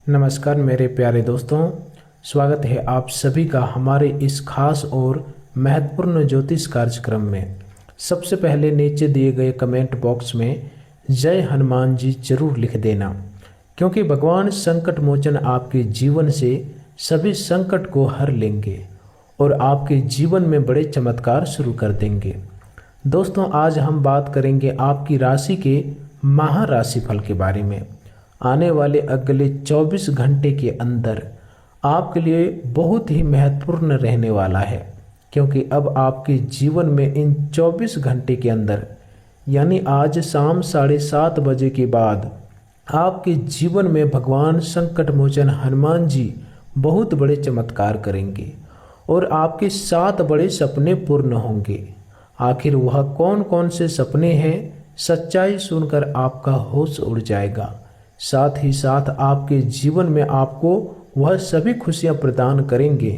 नमस्कार मेरे प्यारे दोस्तों, स्वागत है आप सभी का हमारे इस खास और महत्वपूर्ण ज्योतिष कार्यक्रम में। सबसे पहले नीचे दिए गए कमेंट बॉक्स में जय हनुमान जी जरूर लिख देना, क्योंकि भगवान संकट मोचन आपके जीवन से सभी संकट को हर लेंगे और आपके जीवन में बड़े चमत्कार शुरू कर देंगे। दोस्तों, आज हम बात करेंगे आपकी राशि के महाराशि फल के बारे में। आने वाले अगले 24 घंटे के अंदर आपके लिए बहुत ही महत्वपूर्ण रहने वाला है, क्योंकि अब आपके जीवन में इन 24 घंटे के अंदर यानी आज शाम 7:30 बजे के बाद आपके जीवन में भगवान संकट मोचन हनुमान जी बहुत बड़े चमत्कार करेंगे और आपके 7 बड़े सपने पूर्ण होंगे। आखिर वह कौन कौन से सपने हैं, सच्चाई सुनकर आपका होश उड़ जाएगा। साथ ही साथ आपके जीवन में आपको वह सभी खुशियां प्रदान करेंगे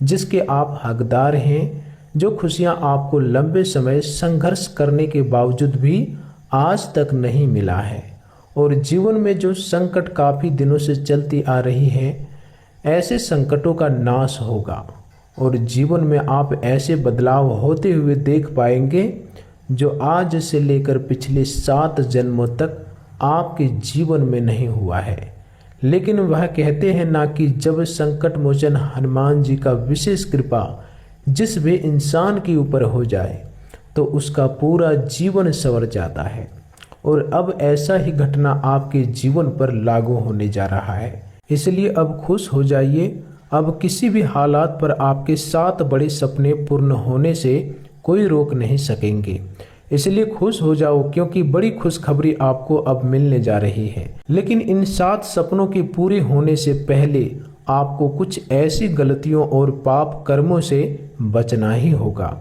जिसके आप हकदार हैं, जो खुशियां आपको लंबे समय संघर्ष करने के बावजूद भी आज तक नहीं मिला है। और जीवन में जो संकट काफ़ी दिनों से चलती आ रही है, ऐसे संकटों का नाश होगा और जीवन में आप ऐसे बदलाव होते हुए देख पाएंगे जो आज से लेकर पिछले 7 जन्मों तक आपके जीवन में नहीं हुआ है। लेकिन वह कहते हैं ना कि जब संकट मोचन हनुमान जी का विशेष कृपा जिस भी इंसान के ऊपर हो जाए तो उसका पूरा जीवन संवर जाता है। और अब ऐसा ही घटना आपके जीवन पर लागू होने जा रहा है। इसलिए अब खुश हो जाइए। अब किसी भी हालात पर आपके 7 बड़े सपने पूर्ण होने से कोई रोक नहीं सकेंगे। इसलिए खुश हो जाओ, क्योंकि बड़ी खुशखबरी आपको अब मिलने जा रही है। लेकिन इन 7 सपनों के पूरे होने से पहले आपको कुछ ऐसी गलतियों और पाप कर्मों से बचना ही होगा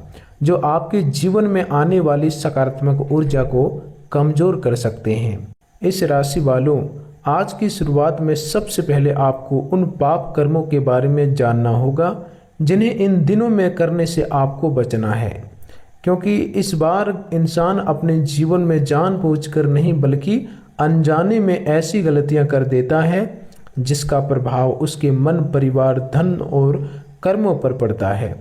जो आपके जीवन में आने वाली सकारात्मक ऊर्जा को कमजोर कर सकते हैं। इस राशि वालों, आज की शुरुआत में सबसे पहले आपको उन पाप कर्मों के बारे में जानना होगा जिन्हें इन दिनों में करने से आपको बचना है, क्योंकि इस बार इंसान अपने जीवन में जानबूझकर नहीं बल्कि अनजाने में ऐसी गलतियां कर देता है जिसका प्रभाव उसके मन, परिवार, धन और कर्मों पर पड़ता है।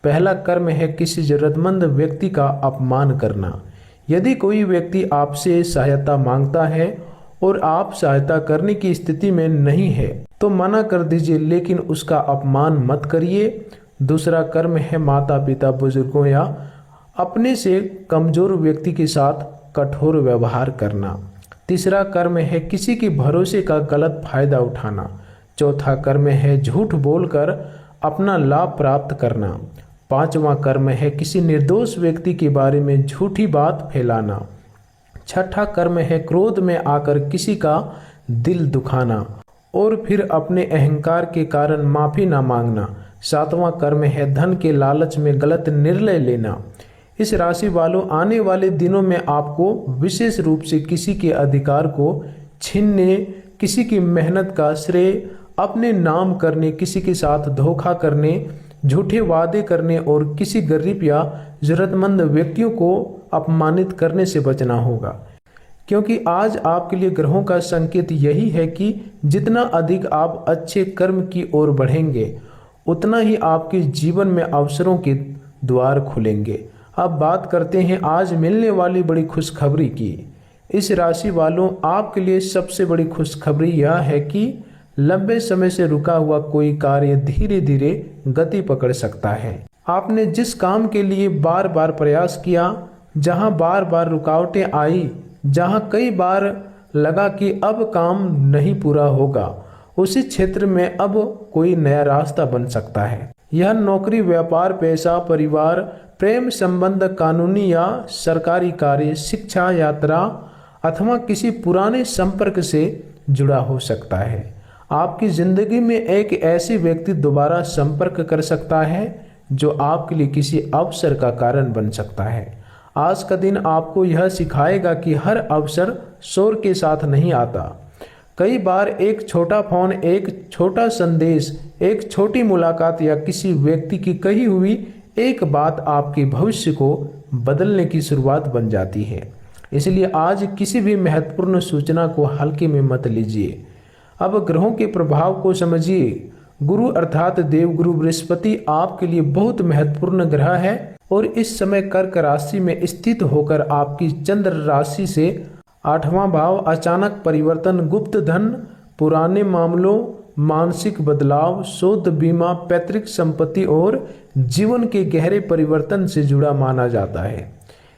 पहला कर्म है किसी जरूरतमंद व्यक्ति का अपमान करना। यदि कोई व्यक्ति आपसे सहायता मांगता है और आप सहायता करने की स्थिति में नहीं है तो मना कर दीजिए, लेकिन उसका अपमान मत करिए। दूसरा कर्म है माता पिता, बुजुर्गों या अपने से कमजोर व्यक्ति के साथ कठोर व्यवहार करना। तीसरा कर्म है किसी के भरोसे का गलत फायदा उठाना। चौथा कर्म है झूठ बोलकर अपना लाभ प्राप्त करना। पांचवा कर्म है किसी निर्दोष व्यक्ति के बारे में झूठी बात फैलाना। छठा कर्म है क्रोध में आकर किसी का दिल दुखाना और फिर अपने अहंकार के कारण माफी ना मांगना। सातवां कर्म है धन के लालच में गलत निर्णय लेना। इस राशि वालों, आने वाले दिनों में आपको विशेष रूप से किसी के अधिकार को छीनने, किसी की मेहनत का श्रेय अपने नाम करने, किसी के साथ धोखा करने, झूठे वादे करने और किसी गरीब या जरूरतमंद व्यक्तियों को अपमानित करने से बचना होगा, क्योंकि आज आपके लिए ग्रहों का संकेत यही है कि जितना अधिक आप अच्छे कर्म की ओर बढ़ेंगे उतना ही आपके जीवन में अवसरों के द्वार खुलेंगे। अब बात करते हैं आज मिलने वाली बड़ी खुशखबरी की। इस राशि वालों, आपके लिए सबसे बड़ी खुशखबरी यह है कि लंबे समय से रुका हुआ कोई कार्य धीरे धीरे गति पकड़ सकता है। आपने जिस काम के लिए बार बार प्रयास किया, जहां बार बार रुकावटें आई, जहां कई बार लगा कि अब काम नहीं पूरा होगा, उसी क्षेत्र में अब कोई नया रास्ता बन सकता है। यह नौकरी, व्यापार, पैसा, परिवार, प्रेम संबंध, कानूनी या सरकारी कार्य, शिक्षा, यात्रा अथवा किसी पुराने संपर्क से जुड़ा हो सकता है। आपकी जिंदगी में एक ऐसे व्यक्ति दोबारा संपर्क कर सकता है जो आपके लिए किसी अवसर का कारण बन सकता है। आज का दिन आपको यह सिखाएगा कि हर अवसर शोर के साथ नहीं आता। कई बार एक छोटा फोन, एक छोटा संदेश, एक छोटी मुलाकात या किसी व्यक्ति की कही हुई एक बात आपके भविष्य को बदलने की शुरुआत बन जाती है। इसलिए आज किसी भी महत्वपूर्ण सूचना को हल्के में मत लीजिए। अब ग्रहों के प्रभाव को समझिए। गुरु अर्थात देवगुरु बृहस्पति आपके लिए बहुत महत्वपूर्ण ग्रह है और इस समय कर्क राशि में स्थित होकर आपकी चंद्र राशि से 8वां भाव, अचानक परिवर्तन, गुप्त धन, पुराने मामलों, मानसिक बदलाव, शोध, बीमा, पैतृक संपत्ति और जीवन के गहरे परिवर्तन से जुड़ा माना जाता है।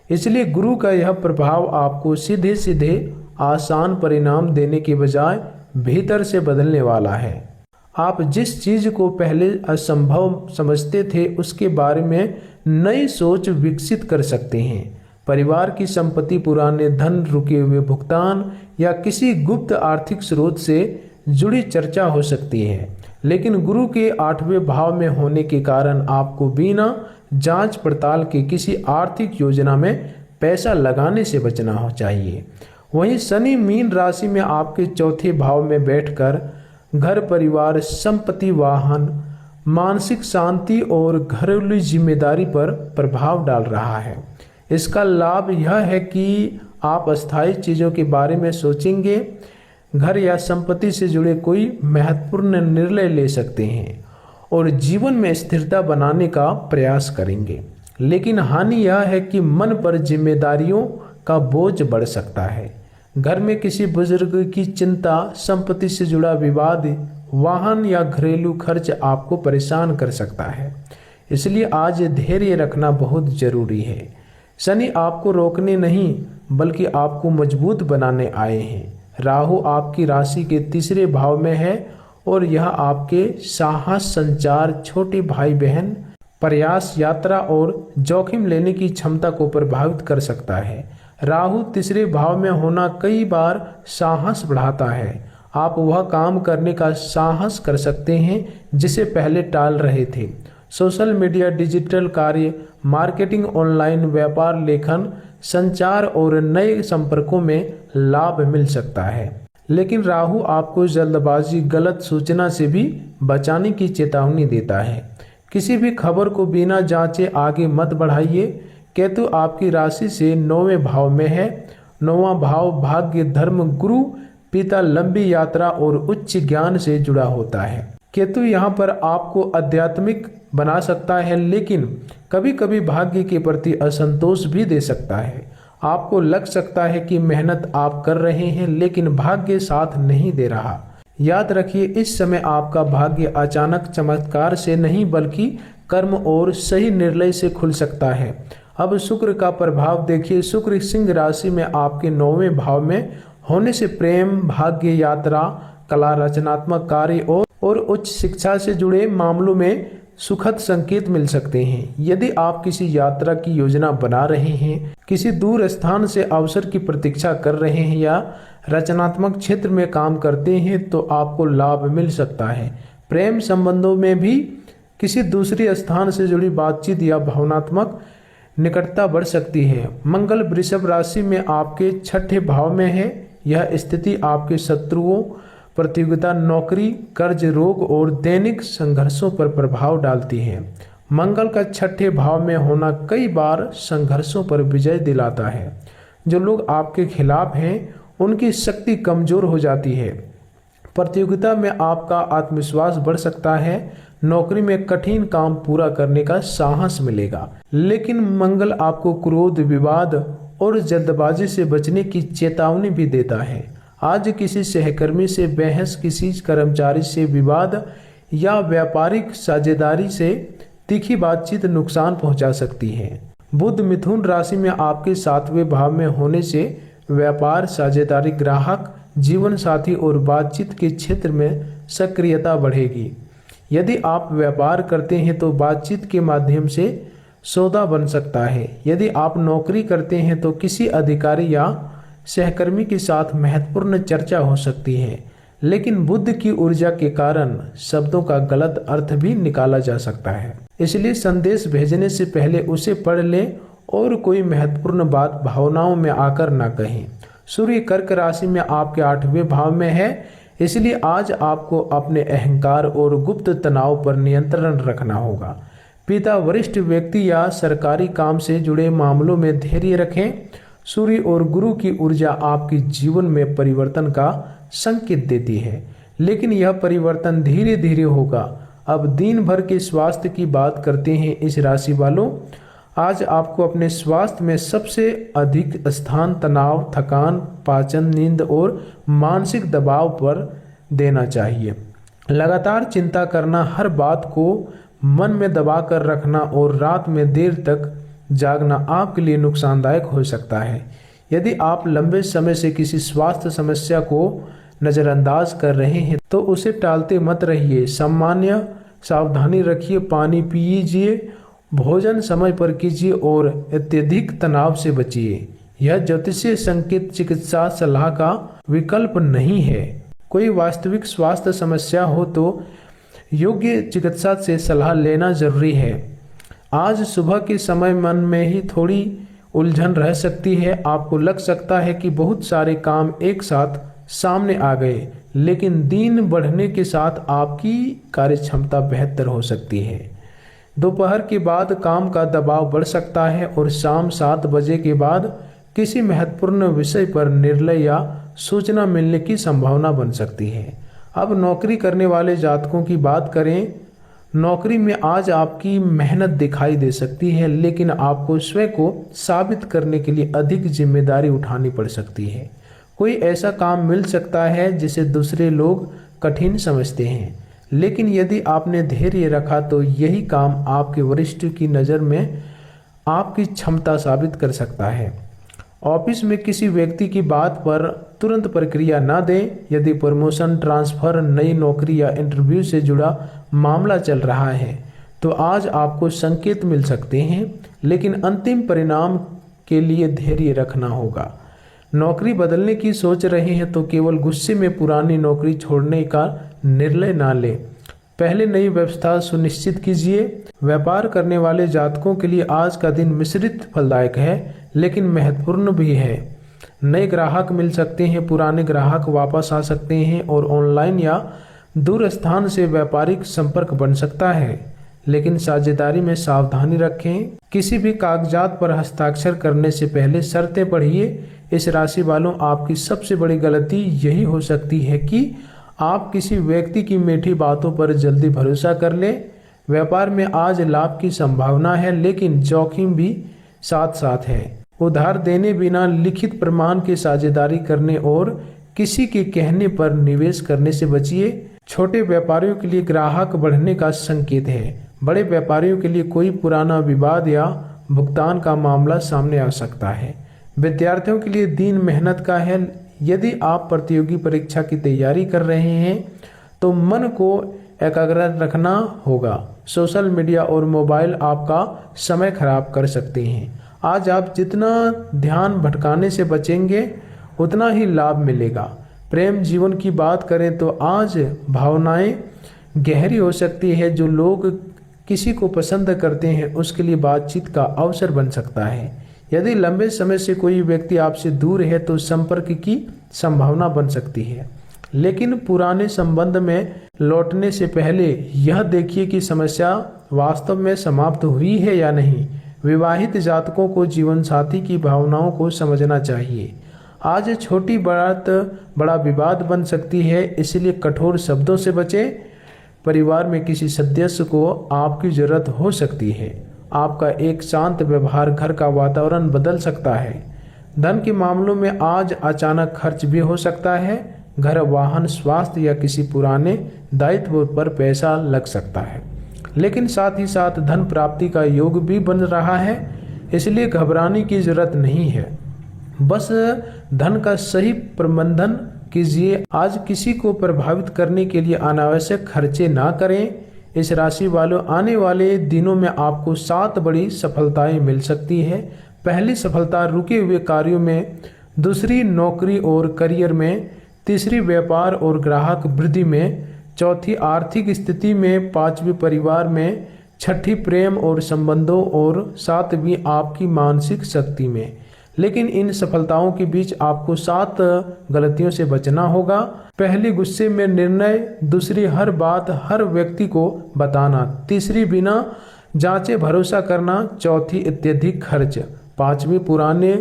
इसलिए गुरु का यह प्रभाव आपको सीधे सीधे आसान परिणाम देने के बजाय भीतर से बदलने वाला है। आप जिस चीज को पहले असंभव समझते थे उसके बारे में नई सोच विकसित कर सकते हैं। परिवार की संपत्ति, पुराने धन, रुके हुए भुगतान या किसी गुप्त आर्थिक स्रोत से जुड़ी चर्चा हो सकती है। लेकिन गुरु के 8वें भाव में होने के कारण आपको बिना जांच पड़ताल के किसी आर्थिक योजना में पैसा लगाने से बचना चाहिए। वहीं शनि मीन राशि में आपके 4थे भाव में बैठकर घर, परिवार, संपत्ति, वाहन, मानसिक शांति और घरेलू जिम्मेदारी पर प्रभाव डाल रहा है। इसका लाभ यह है कि आप अस्थायी चीज़ों के बारे में सोचेंगे, घर या संपत्ति से जुड़े कोई महत्वपूर्ण निर्णय ले सकते हैं और जीवन में स्थिरता बनाने का प्रयास करेंगे। लेकिन हानि यह है कि मन पर जिम्मेदारियों का बोझ बढ़ सकता है। घर में किसी बुजुर्ग की चिंता, संपत्ति से जुड़ा विवाद, वाहन या घरेलू खर्च आपको परेशान कर सकता है। इसलिए आज धैर्य रखना बहुत जरूरी है। शनि आपको रोकने नहीं बल्कि आपको मजबूत बनाने आए हैं। राहु आपकी राशि के 3रे भाव में है और यह आपके साहस, संचार, छोटे भाई बहन, प्रयास, यात्रा और जोखिम लेने की क्षमता को प्रभावित कर सकता है। राहु 3रे भाव में होना कई बार साहस बढ़ाता है। आप वह काम करने का साहस कर सकते हैं जिसे पहले टाल रहे थे। सोशल मीडिया, डिजिटल कार्य, मार्केटिंग, ऑनलाइन व्यापार, लेखन, संचार और नए संपर्कों में लाभ मिल सकता है। लेकिन राहु आपको जल्दबाजी, गलत सूचना से भी बचाने की चेतावनी देता है। किसी भी खबर को बिना जांचे आगे मत बढ़ाइए। केतु आपकी राशि से 9वें भाव में है। 9वां भाव भाग्य, धर्म, गुरु, पिता, लंबी यात्रा और उच्च ज्ञान से जुड़ा होता है। केतु यहाँ पर आपको आध्यात्मिक बना सकता है, लेकिन कभी कभी भाग्य के प्रति असंतोष भी दे सकता है। आपको लग सकता है कि मेहनत आप कर रहे हैं लेकिन भाग्य साथ नहीं दे रहा। याद रखिए, इस समय आपका भाग्य अचानक चमत्कार से नहीं बल्कि कर्म और सही निर्णय से खुल सकता है। अब शुक्र का प्रभाव देखिए। शुक्र सिंह राशि में आपके 9वें भाव में होने से प्रेम, भाग्य, यात्रा, कला, रचनात्मक कार्य और उच्च शिक्षा से जुड़े मामलों में सुखद संकेत मिल सकते हैं। यदि आप किसी यात्रा की योजना बना रहे हैं, किसी दूर स्थान से अवसर की प्रतीक्षा कर रहे हैं या रचनात्मक क्षेत्र में काम करते हैं तो आपको लाभ मिल सकता है। प्रेम संबंधों में भी किसी दूसरे स्थान से जुड़ी बातचीत या भावनात्मक निकटता बढ़ सकती है। मंगल वृषभ राशि में आपके 6ठे भाव में है। यह स्थिति आपके शत्रुओं, प्रतियोगिता, नौकरी, कर्ज, रोग और दैनिक संघर्षों पर प्रभाव डालती है। मंगल का 6ठे भाव में होना कई बार संघर्षों पर विजय दिलाता है। जो लोग आपके खिलाफ हैं उनकी शक्ति कमजोर हो जाती है। प्रतियोगिता में आपका आत्मविश्वास बढ़ सकता है। नौकरी में कठिन काम पूरा करने का साहस मिलेगा। लेकिन मंगल आपको क्रोध, विवाद और जल्दबाजी से बचने की चेतावनी भी देता है। आज किसी सहकर्मी से बहस, किसी कर्मचारी से विवाद या व्यापारिक साझेदारी से तीखी बातचीत नुकसान पहुंचा सकती है। बुध मिथुन राशि में आपके 7वें भाव में होने से व्यापार, साझेदारी, ग्राहक, जीवन साथी और बातचीत के क्षेत्र में सक्रियता बढ़ेगी। यदि आप व्यापार करते हैं तो बातचीत के माध्यम से सौदा बन सकता है। यदि आप नौकरी करते हैं तो किसी अधिकारी या सहकर्मी के साथ महत्वपूर्ण चर्चा हो सकती है। लेकिन बुध की ऊर्जा के कारण शब्दों का गलत अर्थ भी निकाला जा सकता है। इसलिए संदेश भेजने से पहले उसे पढ़ लें और कोई महत्वपूर्ण बात भावनाओं में आकर ना कहें। सूर्य कर्क राशि में आपके 8वें भाव में है, इसलिए आज आपको अपने अहंकार और गुप्त तनाव पर नियंत्रण रखना होगा। पिता, वरिष्ठ व्यक्ति या सरकारी काम से जुड़े मामलों में धैर्य रखें। सूर्य और गुरु की ऊर्जा आपके जीवन में परिवर्तन का संकेत देती है, लेकिन यह परिवर्तन धीरे धीरे होगा। अब दिन भर के स्वास्थ्य की बात करते हैं इस राशि वालों। आज आपको अपने स्वास्थ्य में सबसे अधिक स्थान तनाव, थकान, पाचन, नींद और मानसिक दबाव पर देना चाहिए। लगातार चिंता करना, हर बात को मन में दबा कर रखना और रात में देर तक जागना आपके लिए नुकसानदायक हो सकता है। यदि आप लंबे समय से किसी स्वास्थ्य समस्या को नज़रअंदाज कर रहे हैं तो उसे टालते मत रहिए। सामान्य सावधानी रखिए, पानी पीजिए, भोजन समय पर कीजिए और अत्यधिक तनाव से बचिए। यह ज्योतिषीय संकेत चिकित्सा सलाह का विकल्प नहीं है। कोई वास्तविक स्वास्थ्य समस्या हो तो योग्य चिकित्सा से सलाह लेना जरूरी है। आज सुबह के समय मन में ही थोड़ी उलझन रह सकती है। आपको लग सकता है कि बहुत सारे काम एक साथ सामने आ गए, लेकिन दिन बढ़ने के साथ आपकी कार्यक्षमता बेहतर हो सकती है। दोपहर के बाद काम का दबाव बढ़ सकता है और शाम 7 बजे के बाद किसी महत्वपूर्ण विषय पर निर्णय या सूचना मिलने की संभावना बन सकती है। अब नौकरी करने वाले जातकों की बात करें। नौकरी में आज आपकी मेहनत दिखाई दे सकती है, लेकिन आपको स्वयं को साबित करने के लिए अधिक जिम्मेदारी उठानी पड़ सकती है। कोई ऐसा काम मिल सकता है जिसे दूसरे लोग कठिन समझते हैं, लेकिन यदि आपने धैर्य रखा तो यही काम आपके वरिष्ठ की नज़र में आपकी क्षमता साबित कर सकता है। ऑफिस में किसी व्यक्ति की बात पर तुरंत प्रक्रिया न दें। यदि प्रमोशन, ट्रांसफर, नई नौकरी या इंटरव्यू से जुड़ा मामला चल रहा है तो आज आपको संकेत मिल सकते हैं, लेकिन अंतिम परिणाम के लिए धैर्य रखना होगा। नौकरी बदलने की सोच रहे हैं तो केवल गुस्से में पुरानी नौकरी छोड़ने का निर्णय ना लें। पहले नई व्यवस्था सुनिश्चित कीजिए। व्यापार करने वाले जातकों के लिए आज का दिन मिश्रित फलदायक है, लेकिन महत्वपूर्ण भी है। नए ग्राहक मिल सकते हैं, पुराने ग्राहक वापस आ सकते हैं और ऑनलाइन या दूर स्थान से व्यापारिक संपर्क बन सकता है, लेकिन साझेदारी में सावधानी रखें। किसी भी कागजात पर हस्ताक्षर करने से पहले शर्तें पढ़िए। इस राशि वालों, आपकी सबसे बड़ी गलती यही हो सकती है कि आप किसी व्यक्ति की मीठी बातों पर जल्दी भरोसा कर लें। व्यापार में आज लाभ की संभावना है, लेकिन जोखिम भी साथ साथ है। उधार देने बिना लिखित प्रमाण की साझेदारी करने और किसी के कहने पर निवेश करने से बचिए। छोटे व्यापारियों के लिए ग्राहक बढ़ने का संकेत है। बड़े व्यापारियों के लिए कोई पुराना विवाद या भुगतान का मामला सामने आ सकता है। विद्यार्थियों के लिए दिन मेहनत का है। यदि आप प्रतियोगी परीक्षा की तैयारी कर रहे हैं तो मन को एकाग्र रखना होगा। सोशल मीडिया और मोबाइल आपका समय खराब कर सकते हैं। आज आप जितना ध्यान भटकाने से बचेंगे उतना ही लाभ मिलेगा। प्रेम जीवन की बात करें तो आज भावनाएं गहरी हो सकती है। जो लोग किसी को पसंद करते हैं उसके लिए बातचीत का अवसर बन सकता है। यदि लंबे समय से कोई व्यक्ति आपसे दूर है तो संपर्क की संभावना बन सकती है, लेकिन पुराने संबंध में लौटने से पहले यह देखिए कि समस्या वास्तव में समाप्त हुई है या नहीं। विवाहित जातकों को जीवन साथी की भावनाओं को समझना चाहिए। आज छोटी बात बड़ा विवाद बन सकती है, इसलिए कठोर शब्दों से बचें। परिवार में किसी सदस्य को आपकी जरूरत हो सकती है। आपका एक शांत व्यवहार घर का वातावरण बदल सकता है। धन के मामलों में आज अचानक खर्च भी हो सकता है। घर, वाहन, स्वास्थ्य या किसी पुराने दायित्व पर पैसा लग सकता है, लेकिन साथ ही साथ धन प्राप्ति का योग भी बन रहा है, इसलिए घबराने की जरूरत नहीं है। बस धन का सही प्रबंधन कीजिए। आज किसी को प्रभावित करने के लिए अनावश्यक खर्चे ना करें। इस राशि वालों, आने वाले दिनों में आपको 7 बड़ी सफलताएं मिल सकती है। पहली सफलता रुके हुए कार्यों में, दूसरी नौकरी और करियर में, तीसरी व्यापार और ग्राहक वृद्धि में, चौथी आर्थिक स्थिति में, पांचवी परिवार में, छठी प्रेम और संबंधों और सातवीं आपकी मानसिक शक्ति में। लेकिन इन सफलताओं के बीच आपको 7 गलतियों से बचना होगा। पहली, गुस्से में निर्णय। दूसरी, हर बात हर व्यक्ति को बताना। तीसरी, बिना जांचे भरोसा करना। चौथी, अत्यधिक खर्च। पांचवी, पुराने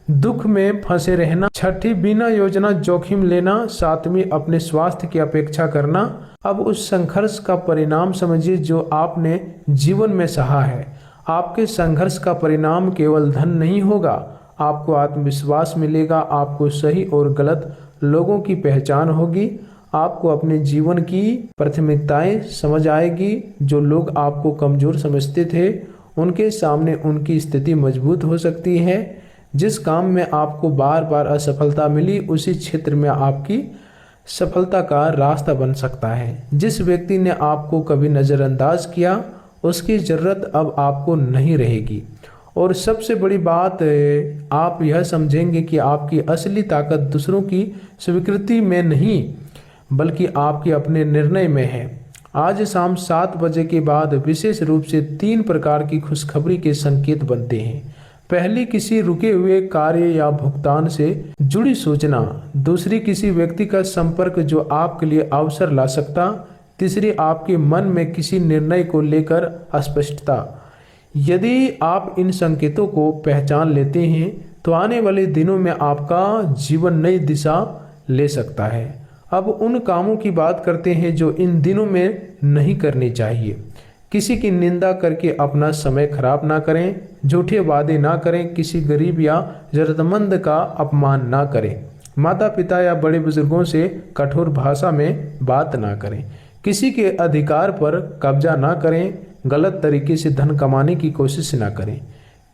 दुख में फंसे रहना। छठी, बिना योजना जोखिम लेना। सातवीं, अपने स्वास्थ्य की अपेक्षा करना। अब उस संघर्ष का परिणाम समझिए जो आपने जीवन में सहा है। आपके संघर्ष का परिणाम केवल धन नहीं होगा, आपको आत्मविश्वास मिलेगा, आपको सही और गलत लोगों की पहचान होगी, आपको अपने जीवन की प्राथमिकताएं समझ आएगी। जो लोग आपको कमजोर समझते थे उनके सामने उनकी स्थिति मजबूत हो सकती है। जिस काम में आपको बार बार असफलता मिली उसी क्षेत्र में आपकी सफलता का रास्ता बन सकता है। जिस व्यक्ति ने आपको कभी नज़रअंदाज किया उसकी ज़रूरत अब आपको नहीं रहेगी। और सबसे बड़ी बात, आप यह समझेंगे कि आपकी असली ताकत दूसरों की स्वीकृति में नहीं बल्कि आपके अपने निर्णय में है। आज शाम 7 बजे के बाद विशेष रूप से 3 प्रकार की खुशखबरी के संकेत बनते हैं। पहली, किसी रुके हुए कार्य या भुगतान से जुड़ी सूचना। दूसरी, किसी व्यक्ति का संपर्क जो आपके लिए अवसर ला सकता। तीसरी, आपके मन में किसी निर्णय को लेकर अस्पष्टता। यदि आप इन संकेतों को पहचान लेते हैं तो आने वाले दिनों में आपका जीवन नई दिशा ले सकता है। अब उन कामों की बात करते हैं जो इन दिनों में नहीं करनी चाहिए। किसी की निंदा करके अपना समय खराब ना करें, झूठे वादे ना करें, किसी गरीब या जरूरतमंद का अपमान ना करें, माता पिता या बड़े बुजुर्गों से कठोर भाषा में बात ना करें, किसी के अधिकार पर कब्जा ना करें, गलत तरीके से धन कमाने की कोशिश ना करें,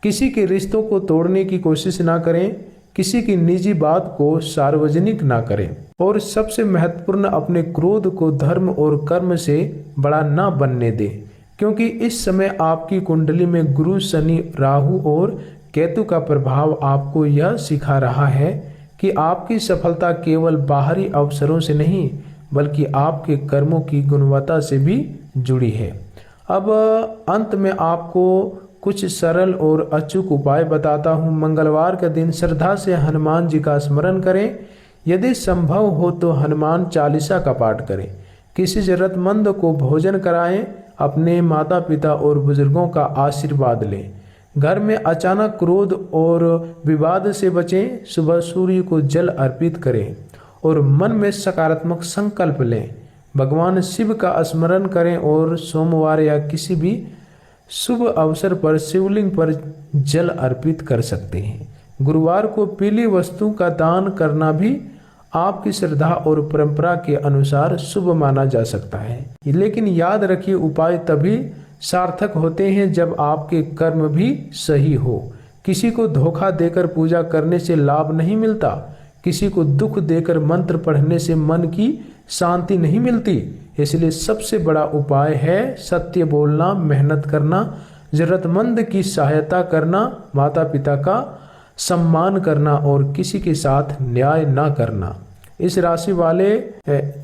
किसी के रिश्तों को तोड़ने की कोशिश ना करें, किसी की निजी बात को सार्वजनिक ना करें और सबसे महत्वपूर्ण, अपने क्रोध को धर्म और कर्म से बड़ा ना बनने दें, क्योंकि इस समय आपकी कुंडली में गुरु, शनि, राहु और केतु का प्रभाव आपको यह सिखा रहा है कि आपकी सफलता केवल बाहरी अवसरों से नहीं बल्कि आपके कर्मों की गुणवत्ता से भी जुड़ी है। अब अंत में आपको कुछ सरल और अचूक उपाय बताता हूँ। मंगलवार का दिन श्रद्धा से हनुमान जी का स्मरण करें। यदि संभव हो तो हनुमान चालीसा का पाठ करें। किसी जरूरतमंद को भोजन कराएं। अपने माता पिता और बुजुर्गों का आशीर्वाद लें। घर में अचानक क्रोध और विवाद से बचें। सुबह सूर्य को जल अर्पित करें और मन में सकारात्मक संकल्प लें। भगवान शिव का स्मरण करें और सोमवार या किसी भी शुभ अवसर पर शिवलिंग पर जल अर्पित कर सकते हैं। गुरुवार को पीली वस्तु का दान करना भी आपकी श्रद्धा और परंपरा के अनुसार शुभ माना जा सकता है। लेकिन याद रखिए, उपाय तभी सार्थक होते हैं जब आपके कर्म भी सही हो। किसी को धोखा देकर पूजा करने से लाभ नहीं मिलता। किसी को दुख देकर मंत्र पढ़ने से मन की शांति नहीं मिलती। इसलिए सबसे बड़ा उपाय है सत्य बोलना, मेहनत करना, जरूरतमंद की सहायता करना, माता पिता का सम्मान करना और किसी के साथ न्याय ना करना। इस राशि वाले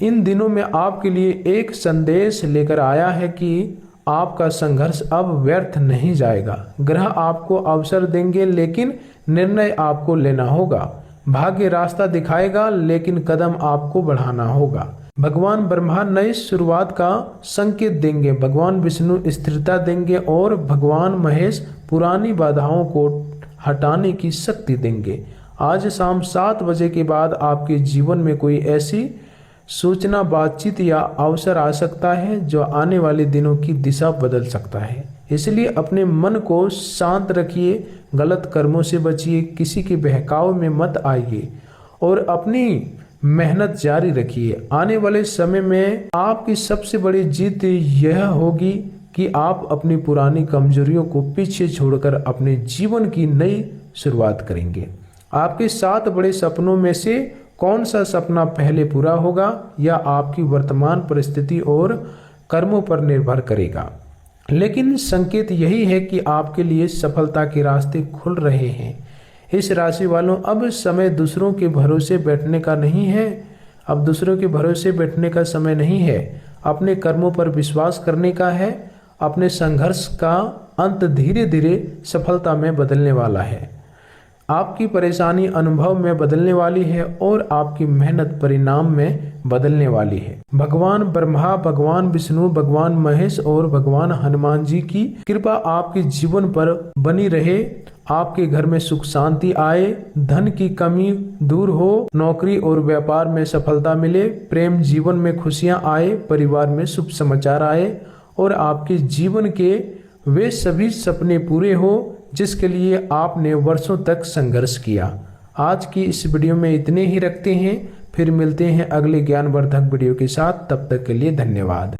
इन दिनों में आपके लिए एक संदेश लेकर आया है कि आपका संघर्ष अब व्यर्थ नहीं जाएगा। ग्रह आपको अवसर देंगे लेकिन निर्णय आपको लेना होगा। भाग्य रास्ता दिखाएगा लेकिन कदम आपको बढ़ाना होगा। भगवान ब्रह्मा नई शुरुआत का संकेत देंगे, भगवान विष्णु स्थिरता देंगे और भगवान महेश पुरानी बाधाओं को हटाने की शक्ति देंगे। आज शाम 7 बजे के बाद आपके जीवन में कोई ऐसी सूचना, बातचीत या अवसर आ सकता है जो आने वाले दिनों की दिशा बदल सकता है। इसलिए अपने मन को शांत रखिए, गलत कर्मों से बचिए, किसी के बहकाव में मत आइए और अपनी मेहनत जारी रखिए। आने वाले समय में आपकी सबसे बड़ी जीत यह होगी कि आप अपनी पुरानी कमजोरियों को पीछे छोड़कर अपने जीवन की नई शुरुआत करेंगे। आपके 7 बड़े सपनों में से कौन सा सपना पहले पूरा होगा यह आपकी वर्तमान परिस्थिति और कर्मों पर निर्भर करेगा, लेकिन संकेत यही है कि आपके लिए सफलता के रास्ते खुल रहे हैं। इस राशि वालों, अब समय दूसरों के भरोसे बैठने का नहीं है। अब दूसरों के भरोसे बैठने का समय नहीं है। अपने कर्मों पर विश्वास करने का है। अपने संघर्ष का अंत धीरे धीरे सफलता में बदलने वाला है। आपकी परेशानी अनुभव में बदलने वाली है और आपकी मेहनत परिणाम में बदलने वाली है। भगवान ब्रह्मा, भगवान विष्णु, भगवान महेश और भगवान हनुमान जी की कृपा आपके जीवन पर बनी रहे। आपके घर में सुख शांति आए, धन की कमी दूर हो, नौकरी और व्यापार में सफलता मिले, प्रेम जीवन में खुशियां आए, परिवार में शुभ समाचार आए और आपके जीवन के वे सभी सपने पूरे हो जिसके लिए आपने वर्षों तक संघर्ष किया। आज की इस वीडियो में इतने ही रखते हैं, फिर मिलते हैं अगले ज्ञानवर्धक वीडियो के साथ। तब तक के लिए धन्यवाद।